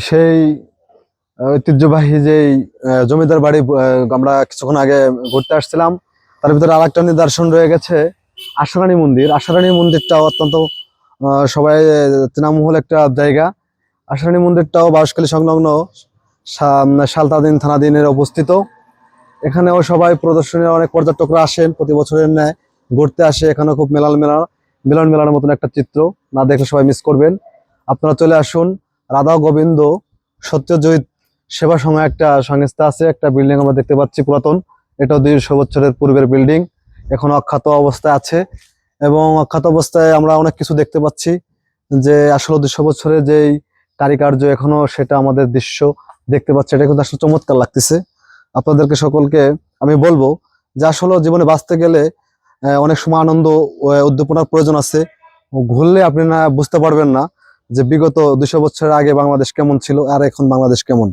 সেই ঐতিহ্যবাহী যেই জমিদার বাড়ি আমরা কিছুক্ষণ আগে ঘুরতে আসছিলাম, তার ভিতরে আরেকটা নিদর্শন রয়ে গেছে আশারানী মন্দির। আশারানী মন্দিরটাও অত্যন্ত সবাই তৃণমূল একটা জায়গা। আশারানী মন্দিরটাও বাঁশখালী সংলগ্ন সালতাদিন থানাধীনের অবস্থিত। এখানেও সবাই প্রদর্শনীর অনেক পর্যটকরা আসেন, প্রতি বছরের ন্যায় ঘুরতে আসে। এখানেও খুব মিলন মেলার মতন একটা চিত্র, না দেখলে সবাই মিস করবেন। আপনারা চলে আসুন। রাধা গোবিন্দ সত্যজিৎ সেবা সংঘ একটা সংস্থা আছে, একটা বিল্ডিং আমরা দেখতে পাচ্ছি পুরাতন। এটাও 200 বছরের পূর্বের বিল্ডিং, এখন অক্ষত অবস্থায় আছে। এবং অক্ষত অবস্থায় আমরা অনেক কিছু দেখতে পাচ্ছি, যে আসলে 200 বছরের যেই কারিকার্য এখনো সেটা আমাদের দৃশ্য দেখতে পাচ্ছি। এটা কিন্তু আসলে চমৎকার লাগতেছে। আপনাদেরকে সকলকে আমি বলবো যে আসলে জীবনে বাঁচতে গেলে অনেক সময় আনন্দ উদ্দীপনার প্রয়োজন আছে। ঘুরলে আপনি না বুঝতে পারবেন না যে বিগত 200 বছরের আগে বাংলাদেশ কেমন ছিল আর এখন বাংলাদেশ কেমন।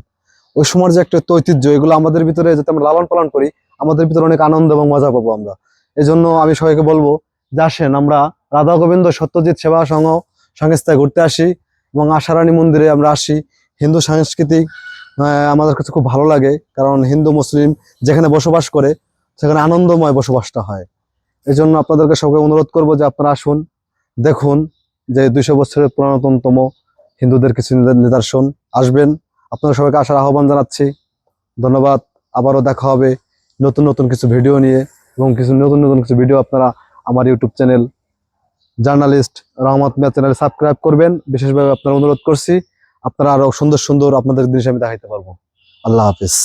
ওই সময়ের যে একটা ঐতিহ্য, এগুলো আমাদের ভিতরে যাতে আমরা লালন পালন করি, আমাদের ভিতরে অনেক আনন্দ এবং মজা পাবো আমরা। এই জন্য আমি সবাইকে বলবো যে আসেন আমরা রাধা গোবিন্দ সত্যজিৎ সেবা সংঘ সংস্থায় ঘুরতে আসি এবং আশারানী মন্দিরে আমরা আসি। হিন্দু সাংস্কৃতিক আমাদের কাছে খুব ভালো লাগে, কারণ হিন্দু মুসলিম যেখানে বসবাস করে সেখানে আনন্দময় বসবাসটা হয়। এই জন্য আপনাদেরকে সবাই অনুরোধ করবো যে আপনারা আসুন, দেখুন যে 200 বছরের পুরাতনতম হিন্দুদের কিছু নিদর্শন। আসবেন, আপনারা সবাইকে আসার আহ্বান জানাচ্ছি। ধন্যবাদ। আবারও দেখা হবে নতুন নতুন কিছু ভিডিও নিয়ে, এবং নতুন কিছু ভিডিও আপনারা আমার ইউটিউব চ্যানেল জার্নালিস্ট রহমত মিয়া চ্যানেল সাবস্ক্রাইব করবেন। বিশেষভাবে আপনারা অনুরোধ করছি, আপনারা আরো সুন্দর সুন্দর আপনাদের জিনিস আমি দেখাইতে পারবো। আল্লাহ হাফিজ।